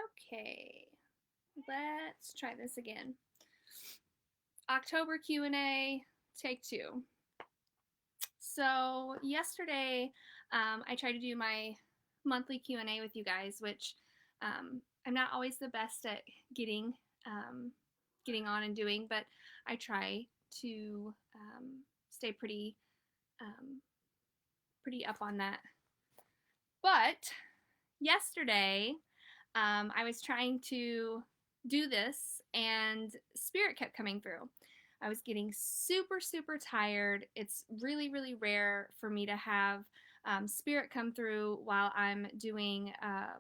Okay, let's try this again. October Q&A, take two. So yesterday, I tried to do my monthly Q&A with you guys, which I'm not always the best at getting um, getting on and doing, but I try to stay um, pretty up on that. But yesterday, I was trying to do this, and spirit kept coming through. I was getting super, super tired. It's really, really rare for me to have spirit come through while I'm doing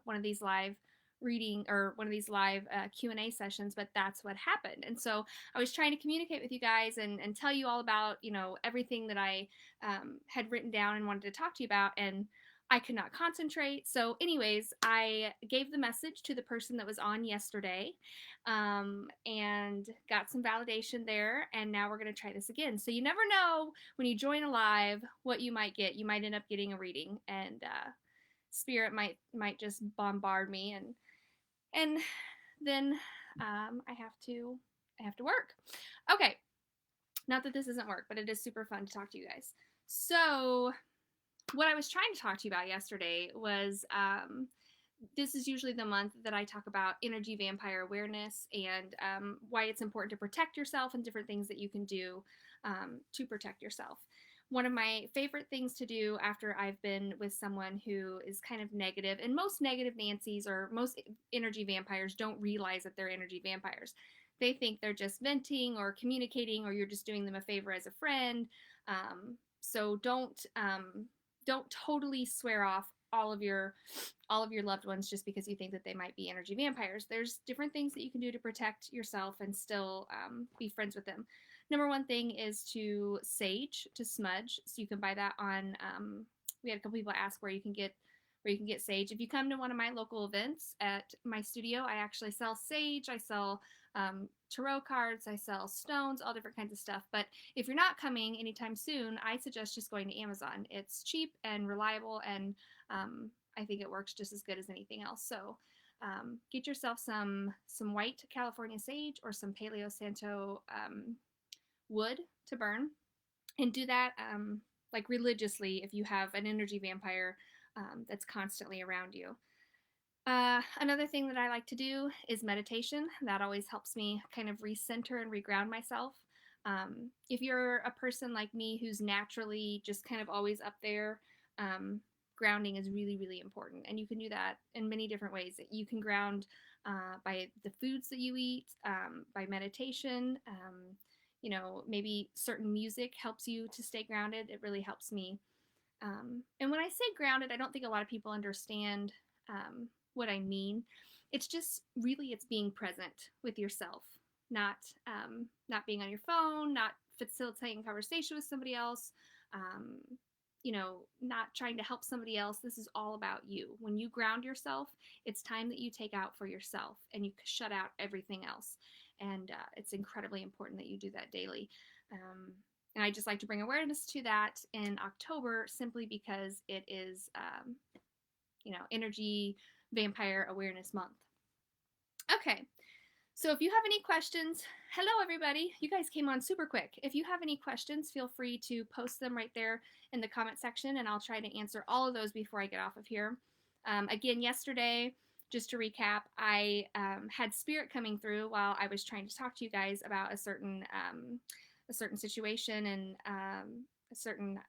one of these live reading or one of these live Q&A sessions, but that's what happened. And so I was trying to communicate with you guys and tell you all about, everything that I had written down and wanted to talk to you about. And I could not concentrate. So, anyways, I gave the message to the person that was on yesterday and got some validation there. And now we're going to try this again. So, you never know when you join a live what you might get. You might end up getting a reading, and spirit might just bombard me, and then I have to work. Okay, not that this isn't work, but it is super fun to talk to you guys. So what I was trying to talk to you about yesterday was this is usually the month that I talk about energy vampire awareness and why it's important to protect yourself and different things that you can do to protect yourself. One of my favorite things to do after I've been with someone who is kind of negative, and most negative Nancy's or most energy vampires don't realize that they're energy vampires. They think they're just venting or communicating, or you're just doing them a favor as a friend. So don't totally swear off all of your loved ones just because you think that they might be energy vampires. There's different things that you can do to protect yourself and still be friends with them. Number one thing is to sage, to smudge. So you can buy that on. We had a couple people ask where you can get sage. If you come to one of my local events at my studio, I actually sell sage. I sell tarot cards. I sell stones, all different kinds of stuff. But if you're not coming anytime soon, I suggest just going to Amazon. It's cheap and reliable, and I think it works just as good as anything else. So get yourself some white California sage or some Paleo Santo wood to burn, and do that like religiously if you have an energy vampire that's constantly around you. Another thing that I like to do is meditation. That always helps me kind of recenter and reground myself. If you're a person like me who's naturally just kind of always up there, grounding is really, really important. And you can do that in many different ways. You can ground by the foods that you eat, by meditation. Maybe certain music helps you to stay grounded. It really helps me. And when I say grounded, I don't think a lot of people understand what I mean. It's just really it's being present with yourself, not not being on your phone, not facilitating conversation with somebody else. Um, not trying to help somebody else. This is all about you. When you ground yourself, it's time that you take out for yourself and you shut out everything else. And it's incredibly important that you do that daily. And I just like to bring awareness to that in October simply because it is, Energy Vampire Awareness Month. Okay, so if you have any questions, hello everybody. You guys came on super quick. If you have any questions, feel free to post them right there in the comment section, and I'll try to answer all of those before I get off of here. Again, yesterday, just to recap, I had spirit coming through while I was trying to talk to you guys about a certain situation and a certain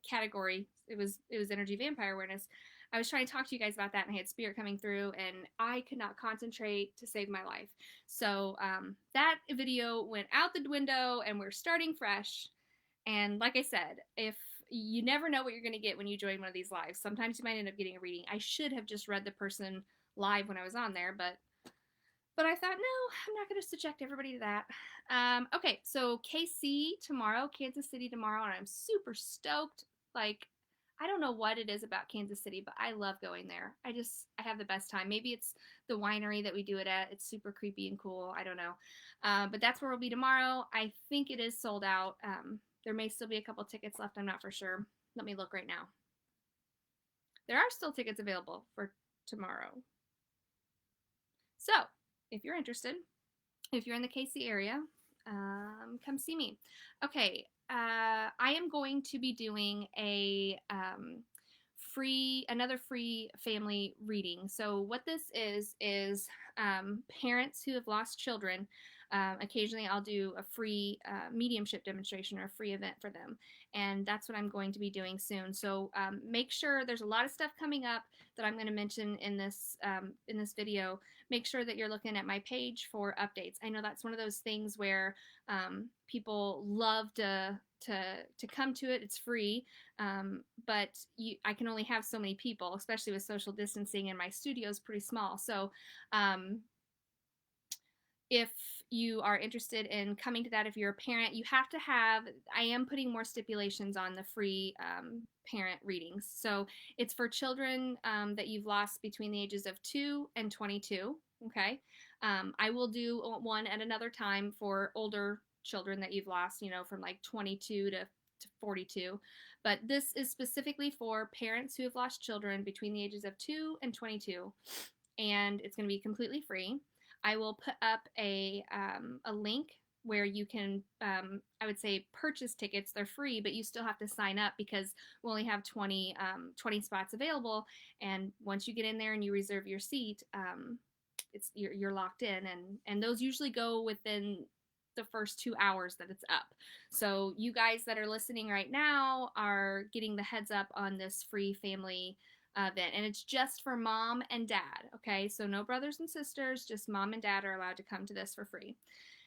category. It was energy vampire awareness. I was trying to talk to you guys about that, and I had spirit coming through, and I could not concentrate to save my life. So that video went out the window, and we're starting fresh. And like I said, if you never know what you're going to get when you join one of these lives. Sometimes you might end up getting a reading. I should have just read the person live when I was on there, but I thought, no, I'm not going to subject everybody to that. Okay, so KC tomorrow, Kansas City tomorrow, and I'm super stoked. Like, I don't know what it is about Kansas City, but I love going there. I have the best time. Maybe it's the winery that we do it at. It's super creepy and cool. I don't know. But that's where we'll be tomorrow. I think it is sold out. There may still be a couple tickets left. I'm not for sure. Let me look right now. There are still tickets available for tomorrow. So if you're interested, if you're in the KC area, come see me. Okay, I am going to be doing another free family reading. So what this is parents who have lost children. Occasionally, I'll do a free mediumship demonstration or a free event for them, and that's what I'm going to be doing soon. So make sure there's a lot of stuff coming up that I'm going to mention in this video. Make sure that you're looking at my page for updates. I know that's one of those things where people love to come to it. It's free, but I can only have so many people, especially with social distancing, and my studio is pretty small. So if you are interested in coming to that, if you're a parent, you have to have, I am putting more stipulations on the free parent readings. So it's for children that you've lost between the ages of 2 and 22. Okay. I will do one at another time for older children that you've lost, from like 22 to 42. But this is specifically for parents who have lost children between the ages of 2 and 22. And it's going to be completely free. I will put up a link where you can, I would say, purchase tickets. They're free, but you still have to sign up because we only have 20 spots available. And once you get in there and you reserve your seat, you're locked in, and those usually go within the first 2 hours that it's up. So you guys that are listening right now are getting the heads up on this free family event, and it's just for mom and dad. Okay, so no brothers and sisters, just mom and dad are allowed to come to this for free.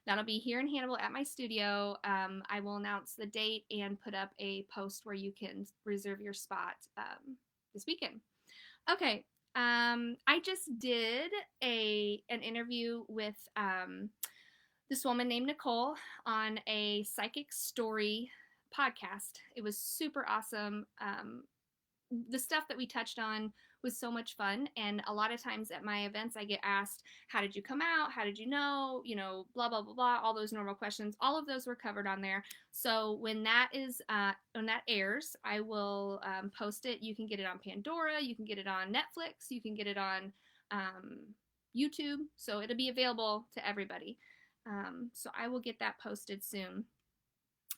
That'll be here in Hannibal at my studio. I will announce the date and put up a post where you can reserve your spot this weekend. Okay, I just did an interview with this woman named Nicole on a psychic story podcast. It was super awesome. The stuff that we touched on was so much fun, and a lot of times at my events I get asked, how did you come out, how did you know, blah blah blah blah, all those normal questions. All of those were covered on there. So when that airs, I will post it. You can get it on Pandora, you can get it on Netflix, you can get it on YouTube, so it'll be available to everybody. So I will get that posted soon.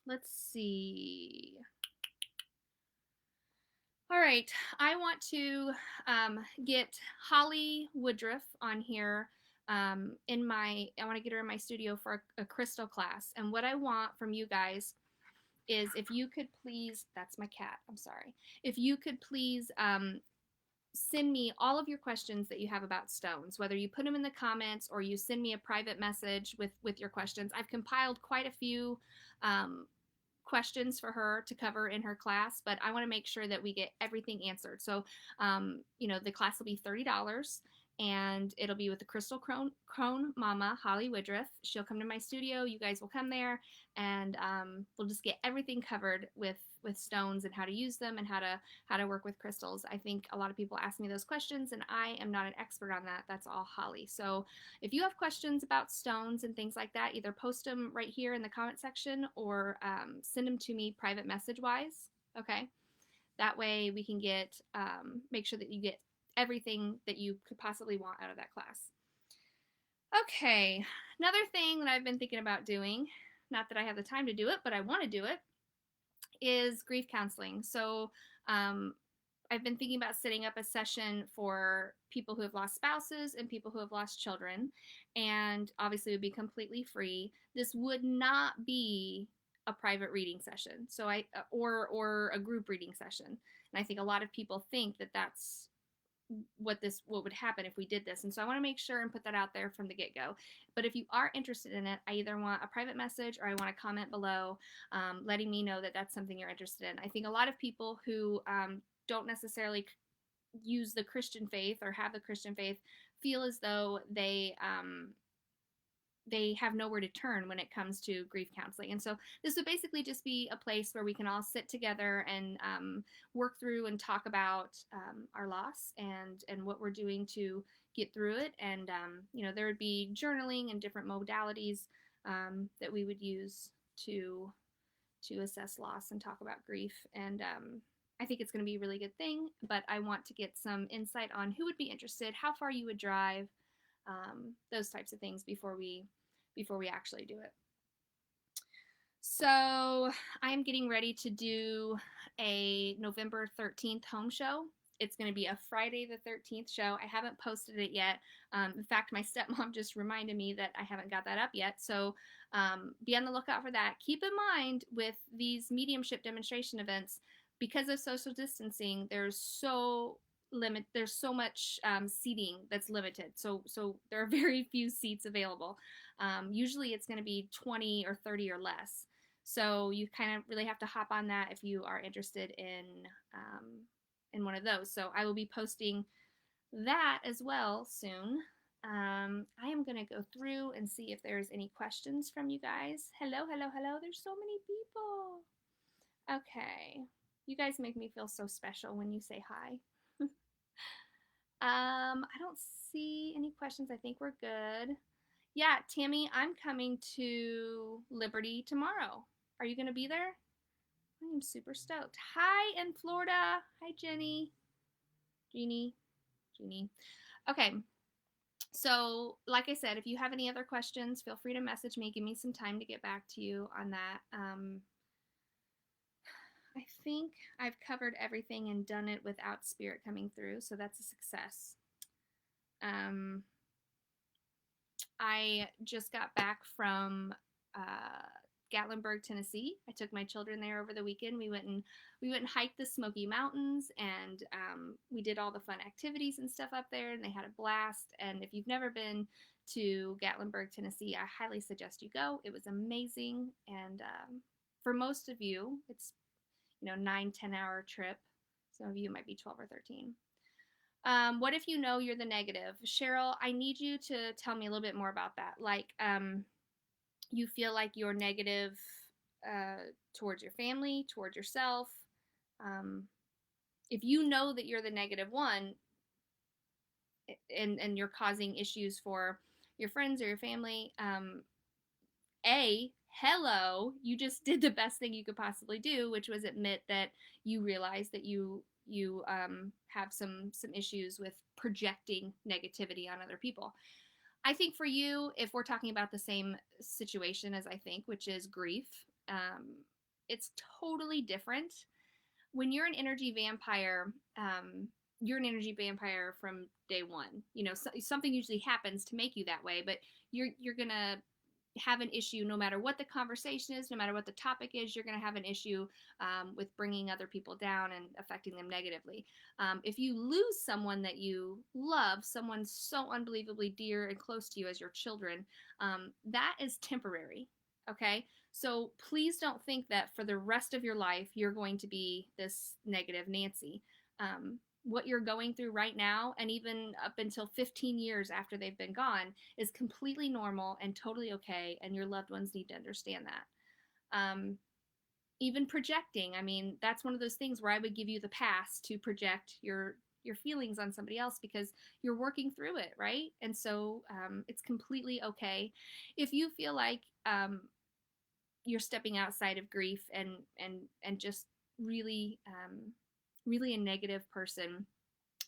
Let's see. All right, I want to get Holly Woodruff on here. I want to get her in my studio for a crystal class. And what I want from you guys is, if you could please, that's my cat, I'm sorry. If you could please send me all of your questions that you have about stones, whether you put them in the comments or you send me a private message with your questions. I've compiled quite a few questions for her to cover in her class, but I want to make sure that we get everything answered. So, the class will be $30, and it'll be with the Crystal Crone Mama, Holly Woodruff. She'll come to my studio. You guys will come there, and we'll just get everything covered with stones and how to use them and how to work with crystals. I think a lot of people ask me those questions, and I am not an expert on that. That's all Holly. So if you have questions about stones and things like that, either post them right here in the comment section or send them to me private message wise. Okay, that way we can make sure that you get everything that you could possibly want out of that class. Okay, another thing that I've been thinking about doing, not that I have the time to do it, but I want to do it, is grief counseling. So I've been thinking about setting up a session for people who have lost spouses and people who have lost children, and obviously it would be completely free. This would not be a private reading session, so or a group reading session. And I think a lot of people think that that's what would happen if we did this, and so I want to make sure and put that out there from the get-go. But if you are interested in it, I either want a private message or I want a comment below letting me know that that's something you're interested in. I think a lot of people who don't necessarily use the Christian faith or have the Christian faith feel as though they have nowhere to turn when it comes to grief counseling. And so this would basically just be a place where we can all sit together and work through and talk about our loss and what we're doing to get through it. And, there would be journaling and different modalities that we would use to assess loss and talk about grief. And I think it's going to be a really good thing, but I want to get some insight on who would be interested, how far you would drive, those types of things before we actually do it. So I'm getting ready to do a November 13th home show. It's going to be a Friday the 13th show. I haven't posted it yet. In fact, my stepmom just reminded me that I haven't got that up yet. So be on the lookout for that. Keep in mind with these mediumship demonstration events, because of social distancing, there's so much seating that's limited. So there are very few seats available. Usually it's going to be 20 or 30 or less. So you kind of really have to hop on that if you are interested in one of those. So I will be posting that as well soon. I am going to go through and see if there's any questions from you guys. Hello, hello, hello. There's so many people. Okay. You guys make me feel so special when you say hi. I don't see any questions. I think we're good. Yeah, Tammy, I'm coming to Liberty tomorrow. Are you going to be there? I am super stoked. Hi in Florida. Hi, Jenny. Jeannie. Okay. So, like I said, if you have any other questions, feel free to message me. Give me some time to get back to you on that. I think I've covered everything and done it without spirit coming through, so that's a success. I just got back from Gatlinburg, Tennessee. I took my children there over the weekend. We went and hiked the Smoky Mountains, and we did all the fun activities and stuff up there, and they had a blast. And if you've never been to Gatlinburg, Tennessee, I highly suggest you go. It was amazing, and for most of you, it's 9-10 hour trip. Some of you might be 12 or 13. What if you know you're the negative? Cheryl, I need you to tell me a little bit more about that. Like, you feel like you're negative towards your family, towards yourself. If you know that you're the negative one and you're causing issues for your friends or your family, hello, you just did the best thing you could possibly do, which was admit that you realize that you have some issues with projecting negativity on other people. I think for you, if we're talking about the same situation as I think, which is grief, it's totally different. When you're an energy vampire, you're an energy vampire from day one. Something usually happens to make you that way, but you're gonna have an issue no matter what the conversation is, no matter what the topic is. You're going to have an issue with bringing other people down and affecting them negatively. If you lose someone that you love, someone so unbelievably dear and close to you as your children, that is temporary. Okay, so please don't think that for the rest of your life you're going to be this negative Nancy. What you're going through right now, and even up until 15 years after they've been gone, is completely normal and totally okay, and your loved ones need to understand that. Even projecting, I mean, that's one of those things where I would give you the pass to project your feelings on somebody else because you're working through it, right? And so it's completely okay. If you feel like you're stepping outside of grief and just really really a negative person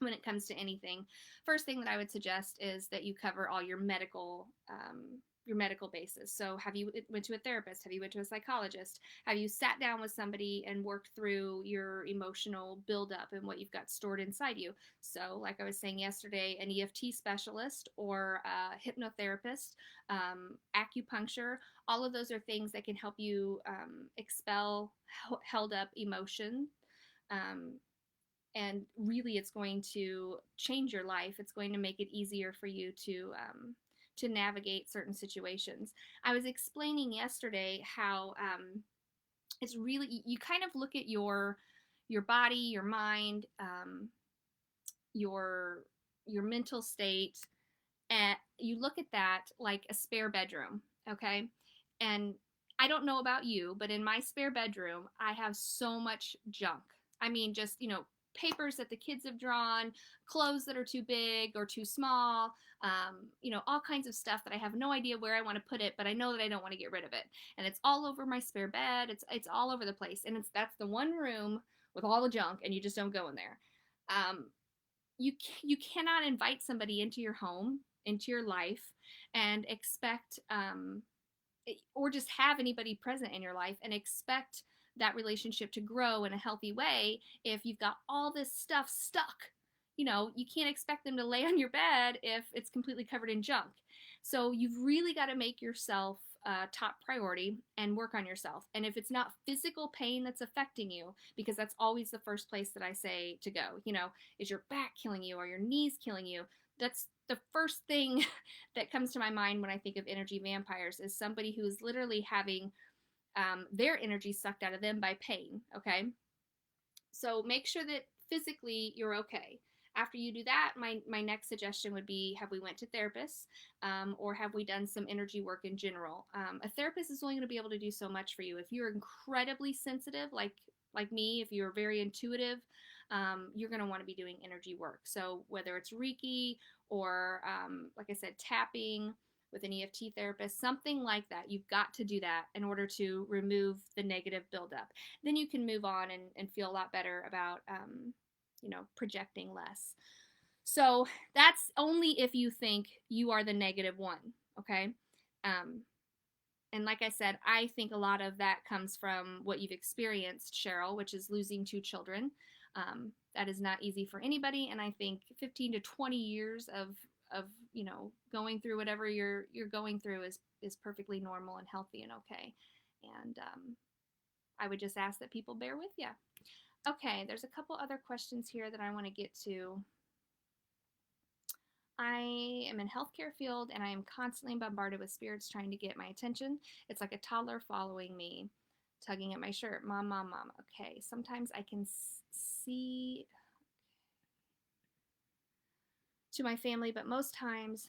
when it comes to anything, first thing that I would suggest is that you cover all your medical bases. So have you went to a therapist? Have you went to a psychologist? Have you sat down with somebody and worked through your emotional buildup and what you've got stored inside you? So like I was saying yesterday, an EFT specialist or a hypnotherapist, acupuncture, all of those are things that can help you expel held up emotion. And really, it's going to change your life. It's going to make it easier for you to navigate certain situations. I was explaining yesterday how it's really, you kind of look at your body, your mind, your mental state, and you look at that like a spare bedroom, okay? And I don't know about you, but in my spare bedroom, I have so much junk. I mean, just, papers that the kids have drawn, clothes that are too big or too small, all kinds of stuff that I have no idea where I want to put it, but I know that I don't want to get rid of it. And it's all over my spare bed. It's all over the place. And that's the one room with all the junk, and you just don't go in there. You cannot invite somebody into your home into your life and expect, or just have anybody present in your life and expect that relationship to grow in a healthy way if you've got all this stuff stuck. You can't expect them to lay on your bed if it's completely covered in junk. So you've really got to make yourself top priority and work on yourself. And if it's not physical pain that's affecting you, because that's always the first place that I say to go, is your back killing you or your knees killing you? That's the first thing that comes to my mind when I think of energy vampires, is somebody who is literally having their energy sucked out of them by pain. Okay. So make sure that physically you're okay. After you do that, my next suggestion would be, have we went to therapists, or have we done some energy work in general? A therapist is only going to be able to do so much for you. If you're incredibly sensitive, like me, if you're very intuitive, you're going to want to be doing energy work. So whether it's Reiki or, like I said, tapping with an EFT therapist, something like that, you've got to do that in order to remove the negative buildup. Then you can move on and feel a lot better about, projecting less. So that's only if you think you are the negative one, okay? And like I said, I think a lot of that comes from what you've experienced, Cheryl, which is losing 2 children. That is not easy for anybody, and I think 15 to 20 years of going through whatever you're going through is perfectly normal and healthy and okay. And I would just ask that people bear with you. Okay, there's a couple other questions here that I want to get to. I am in healthcare field and I am constantly bombarded with spirits trying to get my attention. It's like a toddler following me, tugging at my shirt. Mom, mom, mom. Okay, sometimes I can see to my family, but most times